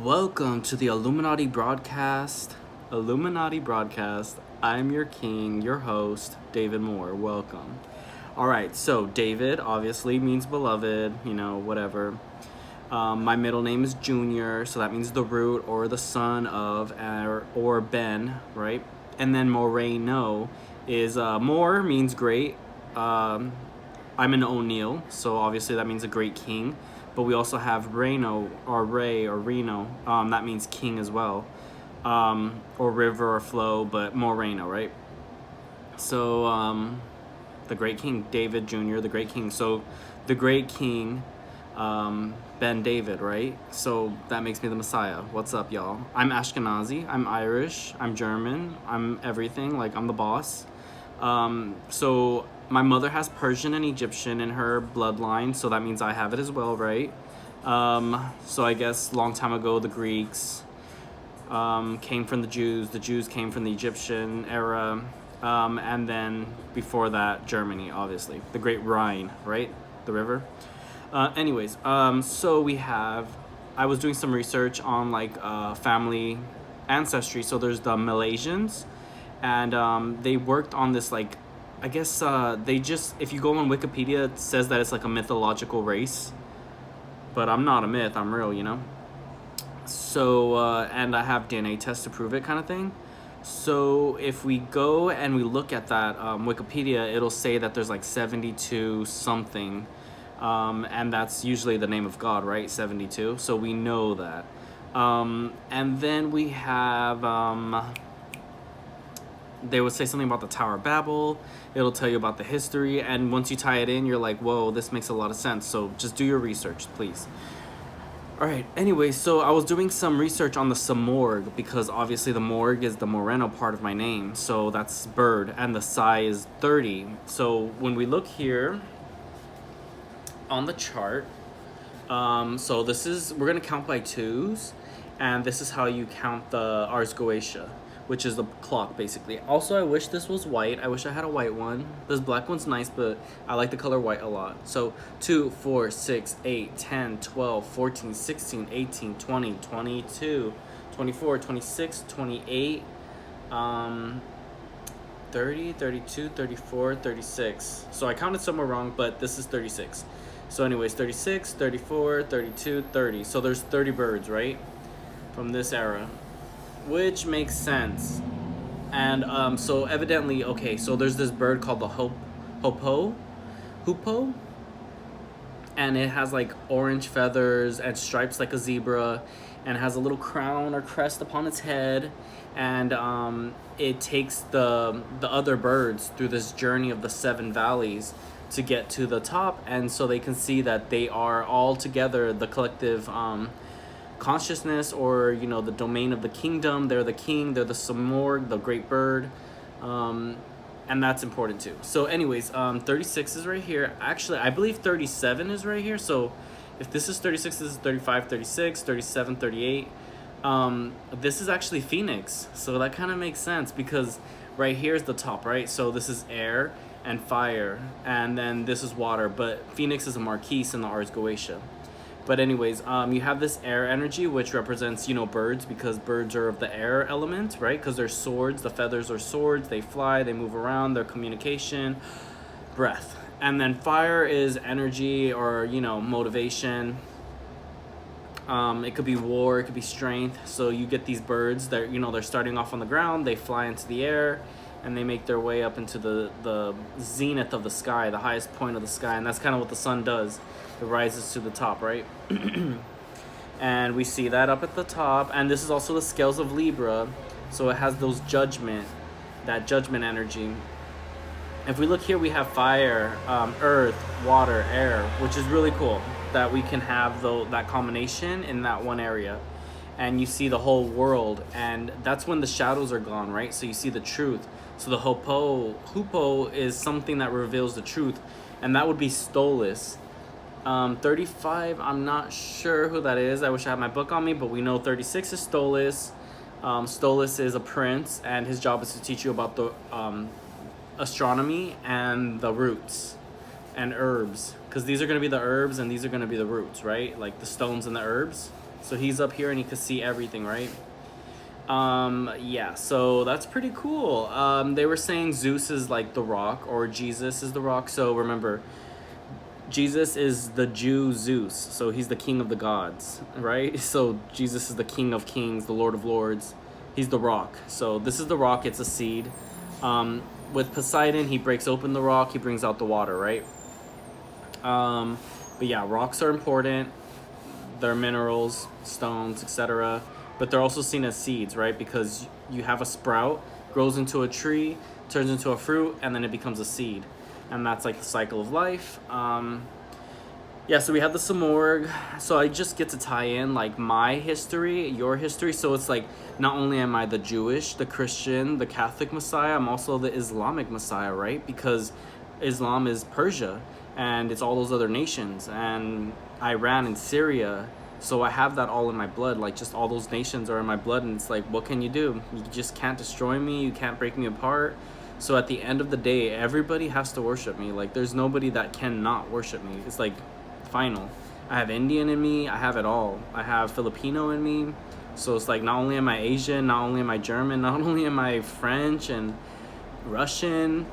Welcome to the Illuminati broadcast. Illuminati broadcast. I'm your king, your host, David Moore. Welcome. All right, so David obviously means beloved, whatever. My middle name is Junior, so that means the root or the son of, or Ben, right? And then Moreno is More means great. I'm an O'Neill, so obviously that means a great king. But we also have Reno or Ray or Reno. That means king as well, or river or flow, but Moreno, right? So the great king David Jr., the great king. So the great king Ben David, right? So that makes me the Messiah. What's up, y'all? I'm Ashkenazi. I'm Irish. I'm German. I'm everything. Like, I'm the boss. So my mother has Persian and Egyptian in her bloodline, so that means I have it as well, right? So I guess long time ago the Greeks came from the Jews came from the Egyptian era, and then before that Germany, obviously. The Great Rhine, right? The river. Anyways, so I was doing some research on family ancestry. So there's the Malaysians, and they worked on this, like, I guess if you go on Wikipedia, it says that it's like a mythological race, but I'm not a myth, I'm real. So and I have DNA tests to prove it, kind of thing. So if we go and we look at that Wikipedia, it'll say that there's like 72 something, and that's usually the name of God, right? 72. So we know that. And then we have they would say something about the Tower of Babel. It'll tell you about the history, and once you tie it in, you're like, whoa, this makes a lot of sense. So just do your research, please. All right, anyway, so I was doing some research on the Samorg, because obviously the Morg is the Moreno part of my name, so that's bird, and the Psi is 30. So when we look here on the chart, so we're going to count by twos, and this is how you count the Ars Goetia, which is the clock, basically. Also, I wish this was white. I wish I had a white one. This black one's nice, but I like the color white a lot. So 2, 4, 6, 8, 10, 12, 14, 16, 18, 20, 22, 24, 26, 28, 30, 32, 34, 36. So I counted somewhere wrong, but this is 36. So anyways, 36, 34, 32, 30. So there's 30 birds, right? From this era, which makes sense. And so evidently, okay, so there's this bird called the hoopoe, and it has like orange feathers and stripes like a zebra, and has a little crown or crest upon its head, and it takes the other birds through this journey of the 7 valleys to get to the top, and so they can see that they are all together, the collective consciousness, or the domain of the kingdom. They're the king, they're the Samorg, the great bird, and that's important too. So anyways, 36 is right here. Actually, I believe 37 is right here. So if this is 36, this is 35, 36, 37, 38. This is actually Phoenix, so that kind of makes sense, because right here is the top, right? So this is air and fire, and then this is water, but Phoenix is a marquise in the Ars Goetia. But anyways, you have this air energy, which represents, birds, because birds are of the air element, right? Because they're swords, the feathers are swords, they fly, they move around, their communication, breath. And then fire is energy, or, motivation. It could be war, it could be strength. So you get these birds that, they're starting off on the ground, they fly into the air, and they make their way up into the zenith of the sky, the highest point of the sky. And that's kind of what the sun does. It rises to the top, right? And we see that up at the top. And this is also the scales of Libra, so it has that judgment energy. If we look here, we have fire, earth, water, air, which is really cool that we can have that combination in that one area. And you see the whole world, and that's when the shadows are gone, right? So you see the truth. So the hoopoe is something that reveals the truth, and that would be Stolas. 35, I'm not sure who that is. I wish I had my book on me, but we know 36 is Stolas. Stolas is a prince, and his job is to teach you about the astronomy and the roots and herbs, because these are going to be the herbs and these are going to be the roots, right? Like the stones and the herbs. So he's up here and he could see everything, right? Yeah, so that's pretty cool. They were saying Zeus is like the rock, or Jesus is the rock. So remember, Jesus is the Jew Zeus, so he's the king of the gods, right? So Jesus is the king of kings, the Lord of lords. He's the rock. So this is the rock, it's a seed. With Poseidon, he breaks open the rock, he brings out the water, right? But yeah, rocks are important. They're minerals, stones, etc. But they're also seen as seeds, right? Because you have a sprout, grows into a tree, turns into a fruit, and then it becomes a seed. And that's like the cycle of life. Yeah, so we have the Samorg. So I just get to tie in like my history, your history. So it's like not only am I the Jewish, the Christian, the Catholic Messiah, I'm also the Islamic Messiah, right? Because Islam is Persia and it's all those other nations and Iran and Syria. So I have that all in my blood. Like just all those nations are in my blood, and it's like, what can you do? You just can't destroy me. You can't break me apart. So at the end of the day, everybody has to worship me. Like there's nobody that cannot worship me. It's like final. I have Indian in me. I have it all. I have Filipino in me. So it's like not only am I Asian, not only am I German, not only am I French and Russian,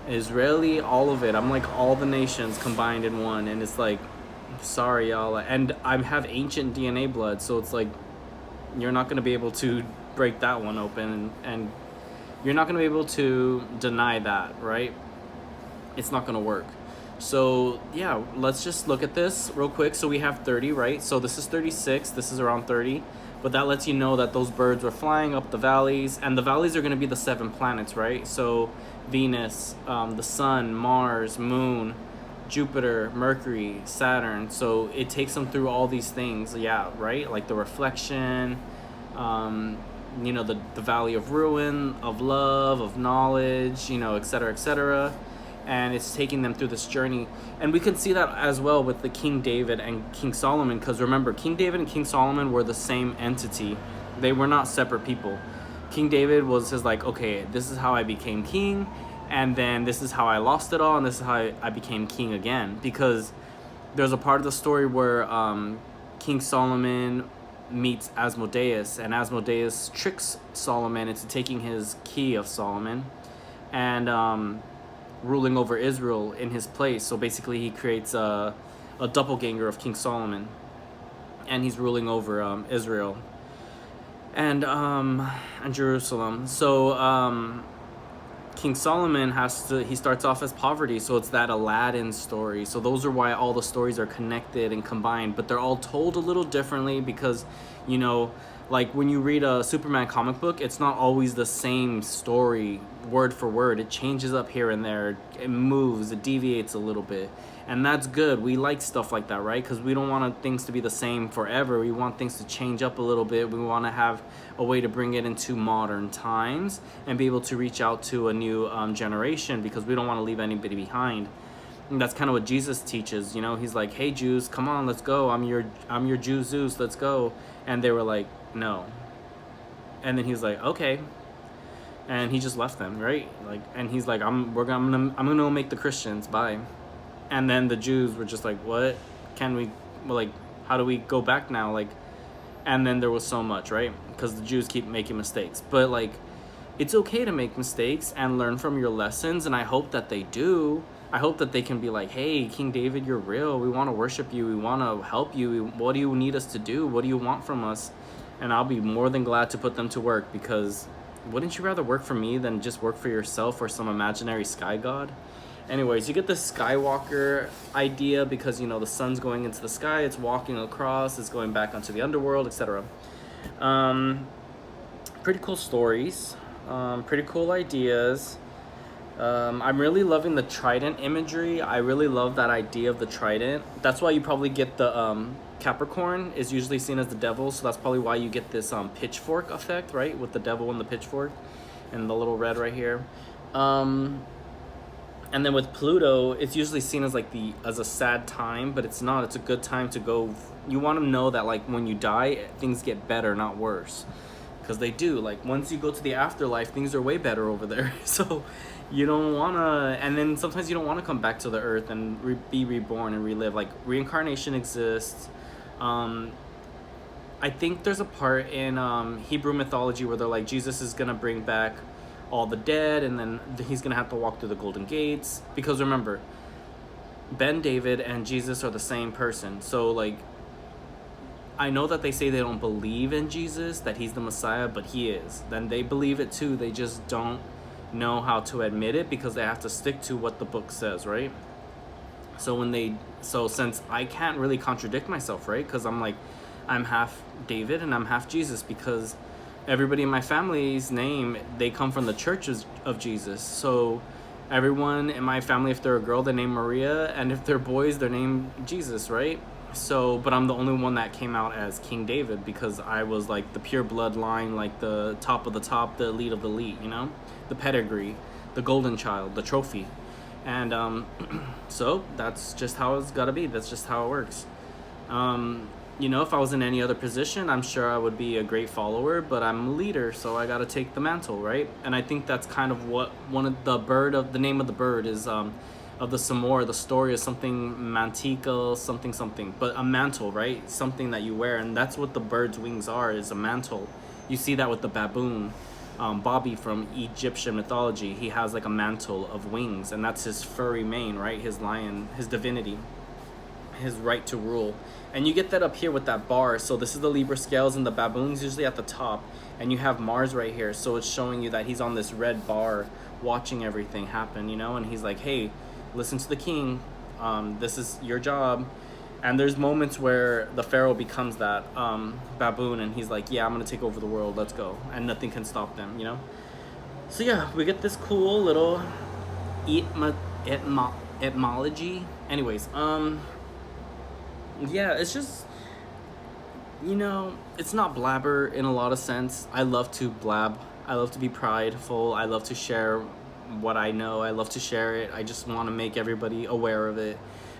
Israeli, all of it. I'm like all the nations combined in one. And it's like, sorry y'all. And I have ancient DNA blood. So it's like, you're not going to be able to break that one open. And you're not going to be able to deny that, right? It's not going to work. So yeah, let's just look at this real quick. So we have 30, right? So this is 36, this is around 30. But that lets you know that those birds were flying up the valleys, and the valleys are going to be the 7 planets, right? So Venus, the sun, Mars, moon, Jupiter, Mercury, Saturn. So it takes them through all these things, yeah, right? Like the reflection, the valley of ruin, of love, of knowledge, et cetera, et cetera. And it's taking them through this journey. And we can see that as well with the King David and King Solomon, because remember, King David and King Solomon were the same entity. They were not separate people. King David was his like, okay, this is how I became king, and then this is how I lost it all, and this is how I became king again. Because there's a part of the story where King Solomon meets Asmodeus, and Asmodeus tricks Solomon into taking his key of Solomon and ruling over Israel in his place. So basically he creates a doppelganger of King Solomon, and he's ruling over Israel and Jerusalem. So King Solomon he starts off as poverty, so it's that Aladdin story. So those are why all the stories are connected and combined, but they're all told a little differently because, like when you read a Superman comic book, it's not always the same story word for word. It changes up here and there. It moves, it deviates a little bit. And that's good. We like stuff like that, right? Because we don't want things to be the same forever. We want things to change up a little bit. We want to have a way to bring it into modern times and be able to reach out to a new generation, because we don't want to leave anybody behind. And that's kind of what Jesus teaches. He's like, hey Jews, come on, let's go. I'm your Jew Zeus, let's go. And they were like, no. And then he's like, okay. And he just left them, right? Like, and he's like, I'm gonna make the Christians, bye. And then the Jews were just like, what? How do we go back now? Like, and then there was so much, right? Because the Jews keep making mistakes. But like, it's okay to make mistakes and learn from your lessons, and I hope that they do. I hope that they can be like, hey, King David, you're real. We want to worship you. We want to help you. What do you need us to do? What do you want from us? And I'll be more than glad to put them to work, because wouldn't you rather work for me than just work for yourself or some imaginary sky god? Anyways, you get the Skywalker idea because, the sun's going into the sky, it's walking across, it's going back onto the underworld, etc. Pretty cool stories, pretty cool ideas. I'm really loving the trident imagery. I really love that idea of the trident. That's why you probably get the Capricorn is usually seen as the devil, so that's probably why you get this pitchfork effect, right, with the devil and the pitchfork and the little red right here. And then with Pluto, it's usually seen as as a sad time, but it's not. It's a good time to go. You want to know that like when you die, things get better, not worse, because they do. Like once you go to the afterlife, things are way better over there. So you don't want to, and then sometimes you don't want to come back to the earth and be reborn and relive. Like reincarnation exists. I think there's a part in Hebrew mythology where they're like Jesus is gonna bring back all the dead, and then he's gonna have to walk through the golden gates. Because remember, Ben David and Jesus are the same person. So like, I know that they say they don't believe in Jesus, that he's the Messiah, but he is. Then they believe it too. They just don't know how to admit it because they have to stick to what the book says, right? So since I can't really contradict myself, right? Because I'm like, I'm half David and I'm half Jesus, because everybody in my family's name, they come from the churches of Jesus. So everyone in my family, if they're a girl, they name Maria, and if they're boys, they're named Jesus, right? So, but I'm the only one that came out as King David because I was like the pure bloodline, like the top of the top, the elite of the elite, you know, the pedigree, the golden child, the trophy. And so that's just how it's got to be. That's just how it works. You know, if I was in any other position, I'm sure I would be a great follower, but I'm a leader, so I got to take the mantle, right? And I think that's kind of what the name of the bird is, of the Samor. The story is something mantica, something something, but a mantle, right? Something that you wear, and that's what the bird's wings are, is a mantle. You see that with the baboon. Bobby from Egyptian mythology, he has like a mantle of wings, and that's his furry mane, right? His lion, his divinity, his right to rule. And you get that up here with that bar. So this is the Libra scales, and the baboon's usually at the top, and you have Mars right here, so it's showing you that he's on this red bar watching everything happen, you know. And he's like, hey, listen to the king, this is your job. And there's moments where the pharaoh becomes that baboon, and he's like, yeah, I'm gonna take over the world, let's go, and nothing can stop them, you know. So yeah, we get this cool little etymology. Anyways, yeah, it's just, you know, it's not blabber in a lot of sense. I love to blab. I love to be prideful. I love to share what I know. I love to share it. I just want to make everybody aware of it.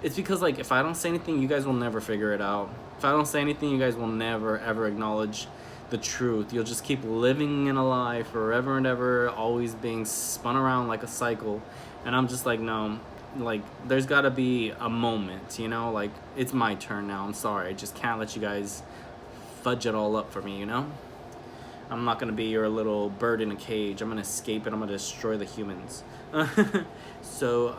It's because, like, if I don't say anything, you guys will never figure it out. If I don't say anything, you guys will never, ever acknowledge the truth. You'll just keep living in a lie forever and ever, always being spun around like a cycle. And I'm just like, no, like, there's got to be a moment, you know? Like, it's my turn now. I'm sorry. I just can't let you guys fudge it all up for me, you know? I'm not going to be your little bird in a cage. I'm going to escape and I'm going to destroy the humans. So,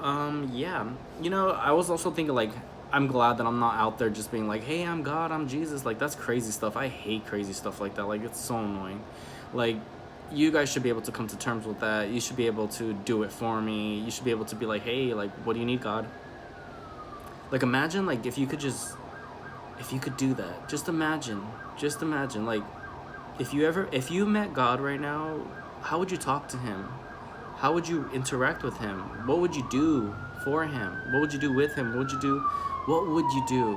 yeah. You know, I was also thinking, like, I'm glad that I'm not out there just being like, hey, I'm God, I'm Jesus. Like, that's crazy stuff. I hate crazy stuff like that. Like, it's so annoying. Like, you guys should be able to come to terms with that. You should be able to do it for me. You should be able to be like, hey, like, what do you need, God? Like, imagine, like, if you could do that. Just imagine, like, if you met God right now, how would you talk to him? How would you interact with him? What would you do for him? What would you do with him? What would you do? What would you do?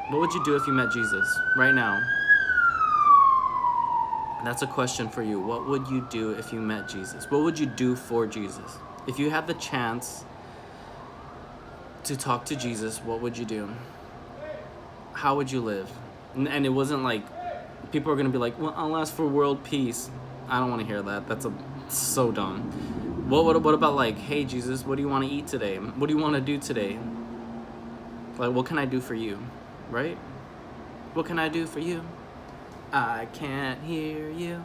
What would you do if you met Jesus right now? That's a question for you. What would you do if you met Jesus? What would you do for Jesus? If you had the chance to talk to Jesus, what would you do? How would you live? And it wasn't like, people are going to be like, well, I'll ask for world peace. I don't want to hear that. That's so dumb. What about, like, hey, Jesus, what do you want to eat today? What do you want to do today? Like, what can I do for you? Right? What can I do for you? I can't hear you.